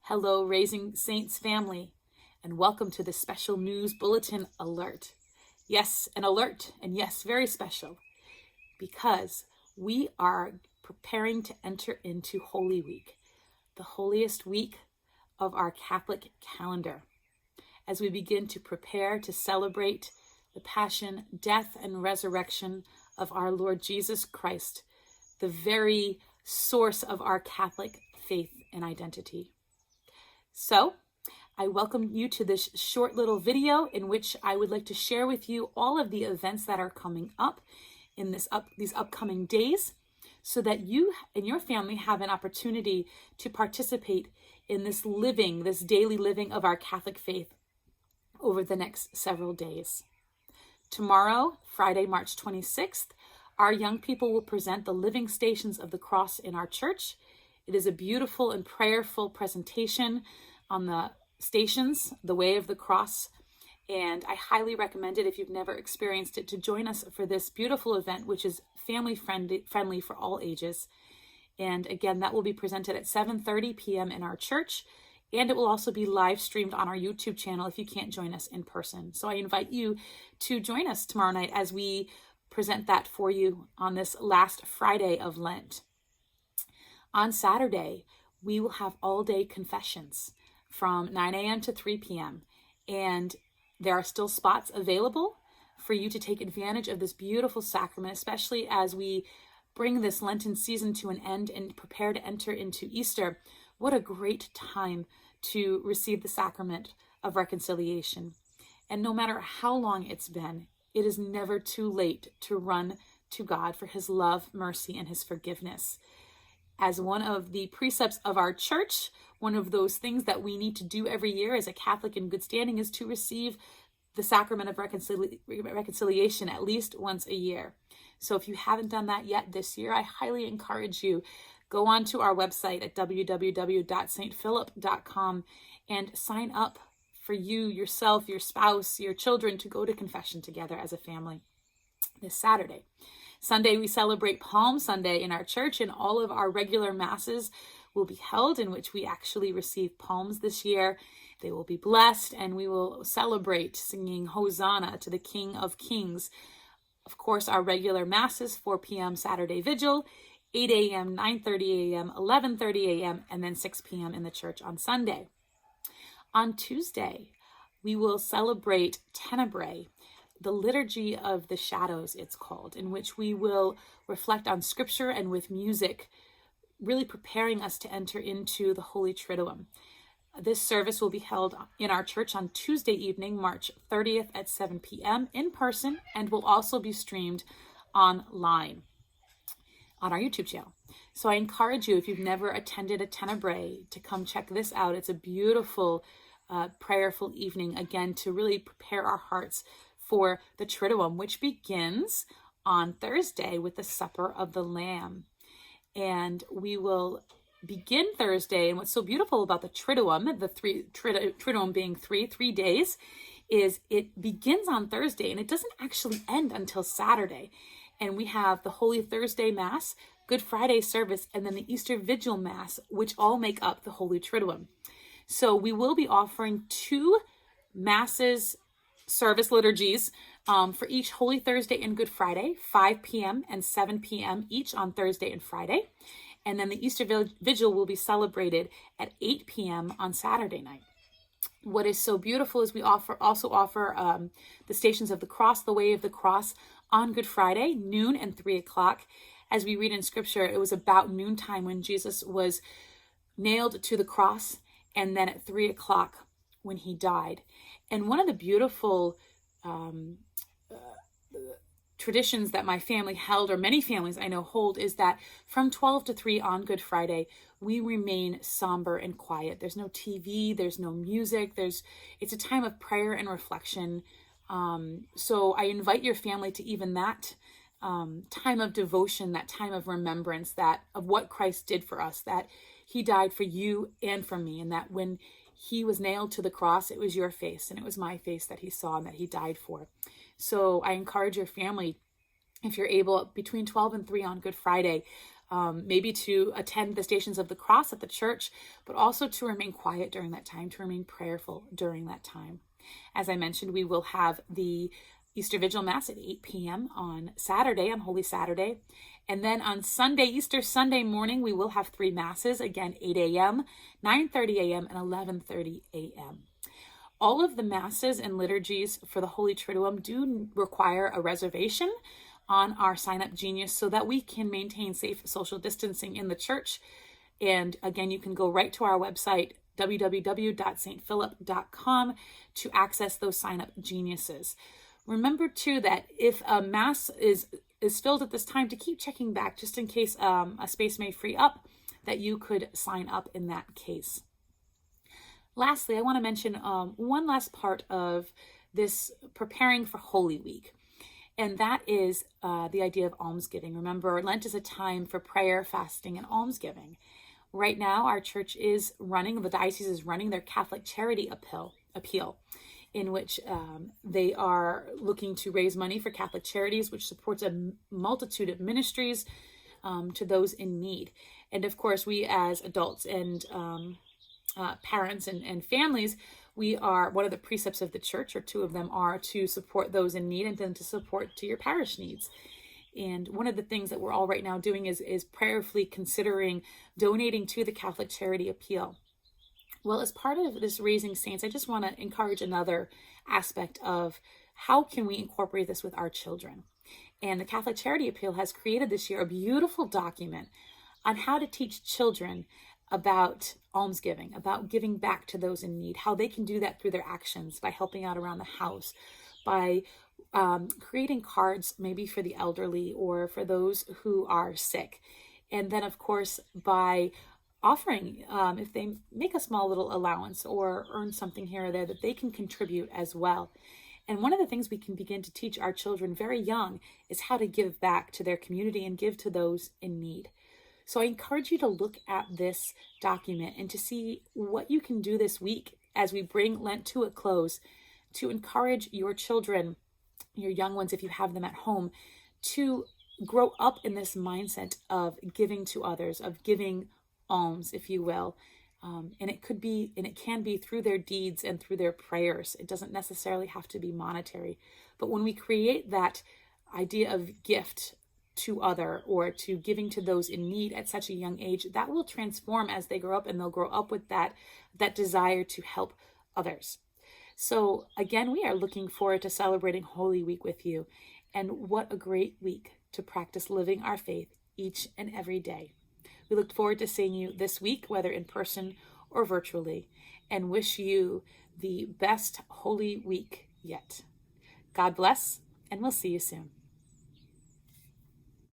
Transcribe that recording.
Hello, Raising Saints family, and welcome to this special news bulletin alert. Yes, an alert, and yes, very special, because we are preparing to enter into Holy Week, the holiest week of our Catholic calendar, as we begin to prepare to celebrate the passion, death, and resurrection of our Lord Jesus Christ, the very source of our Catholic faith and identity. So, I welcome you to this short little video in which I would like to share with you all of the events that are coming up in these upcoming days, so that you and your family have an opportunity to participate in this daily living of our Catholic faith over the next several days. Tomorrow, Friday, March 26th, our young people will present the living stations of the cross in our church. It is a beautiful and prayerful presentation on the stations, the way of the cross, and I highly recommend it, if you've never experienced it, to join us for this beautiful event, which is family friendly for all ages. And again, that will be presented at 7:30 p.m. in our church, and it will also be live streamed on our YouTube channel if you can't join us in person. So I invite you to join us tomorrow night as we present that for you on this last Friday of Lent. On Saturday, we will have all-day confessions from 9 a.m. to 3 p.m. And there are still spots available for you to take advantage of this beautiful sacrament, especially as we bring this Lenten season to an end and prepare to enter into Easter. What a great time to receive the sacrament of reconciliation. And no matter how long it's been, it is never too late to run to God for his love, mercy, and his forgiveness. As one of the precepts of our church, one of those things that we need to do every year as a Catholic in good standing is to receive the sacrament of reconciliation at least once a year. So if you haven't done that yet this year, I highly encourage you, go on to our website at www.stphilip.com and sign up for you, yourself, your spouse, your children to go to confession together as a family this Saturday. Sunday, we celebrate Palm Sunday in our church, and all of our regular masses will be held in which we actually receive palms this year. They will be blessed, and we will celebrate singing Hosanna to the King of Kings. Of course, our regular masses, 4 p.m. Saturday Vigil, 8 a.m., 9:30 a.m., 11:30 a.m., and then 6 p.m. in the church on Sunday. On Tuesday, we will celebrate Tenebrae, the Liturgy of the Shadows, it's called, in which we will reflect on Scripture and with music, really preparing us to enter into the Holy Triduum. This service will be held in our church on Tuesday evening, March 30th at 7 p.m. in person, and will also be streamed online on our YouTube channel. So I encourage you, if you've never attended a Tenebrae, to come check this out. It's a beautiful, prayerful evening, again, to really prepare our hearts for the Triduum, which begins on Thursday with the Supper of the Lamb. And we will begin Thursday, and what's so beautiful about the Triduum, Triduum being three days, is it begins on Thursday, and it doesn't actually end until Saturday. And we have the Holy Thursday Mass, Good Friday service, and then the Easter Vigil Mass, which all make up the Holy Triduum. So we will be offering 2 Masses, service liturgies for each Holy Thursday and Good Friday, 5 p.m. and 7 p.m. each on Thursday and Friday. And then the Easter Vigil will be celebrated at 8 p.m. on Saturday night. What is so beautiful is we also offer the Stations of the Cross, the Way of the Cross, on Good Friday, noon and 3 o'clock. As we read in Scripture, it was about noontime when Jesus was nailed to the cross, and then at 3 o'clock when he died. And one of the beautiful traditions that my family held, or many families I know hold, is that from 12 to 3 on Good Friday, we remain somber and quiet. There's no TV, there's no music, it's a time of prayer and reflection. So I invite your family to even that time of devotion, that time of remembrance, that of what Christ did for us, that he died for you and for me, and that when he was nailed to the cross, it was your face and it was my face that he saw and that he died for. So I encourage your family, if you're able, between 12 and 3 on Good Friday, maybe to attend the Stations of the Cross at the church, but also to remain quiet during that time, to remain prayerful during that time. As I mentioned, we will have the Easter Vigil Mass at 8 p.m. on Saturday, on Holy Saturday. And then on Sunday, Easter Sunday morning, we will have 3 Masses, again, 8 a.m., 9:30 a.m., and 11:30 a.m. All of the Masses and liturgies for the Holy Triduum do require a reservation on our Sign Up Genius so that we can maintain safe social distancing in the church. And again, you can go right to our website, www.stphilip.com, to access those Sign Up Geniuses. Remember too that if a Mass is filled at this time, to keep checking back just in case a space may free up, that you could sign up in that case. Lastly, I want to mention one last part of this preparing for Holy Week, and that is the idea of almsgiving. Remember, Lent is a time for prayer, fasting, and almsgiving. Right now, our church is running, the diocese is running their Catholic Charity Appeal, in which they are looking to raise money for Catholic Charities, which supports a multitude of ministries to those in need. And of course, we as adults and parents and families, we are, one of the precepts of the church, or 2 of them, are to support those in need and then to support to your parish needs. And one of the things that we're all right now doing is prayerfully considering donating to the Catholic Charity Appeal. Well, as part of this Raising Saints, I just want to encourage another aspect of how can we incorporate this with our children. And the Catholic Charity Appeal has created this year a beautiful document on how to teach children about almsgiving, about giving back to those in need, how they can do that through their actions, by helping out around the house, by creating cards maybe for the elderly or for those who are sick. And then, of course, by offering, if they make a small little allowance or earn something here or there, that they can contribute as well. And one of the things we can begin to teach our children very young is how to give back to their community and give to those in need. So I encourage you to look at this document and to see what you can do this week as we bring Lent to a close, to encourage your children, your young ones, if you have them at home, to grow up in this mindset of giving to others, of giving alms, if you will. And it can be through their deeds and through their prayers. It doesn't necessarily have to be monetary. But when we create that idea of gift to other, or to giving to those in need at such a young age, that will transform as they grow up, and they'll grow up with that desire to help others. So again, we are looking forward to celebrating Holy Week with you. And what a great week to practice living our faith each and every day. We look forward to seeing you this week, whether in person or virtually, and wish you the best Holy Week yet. God bless, and we'll see you soon.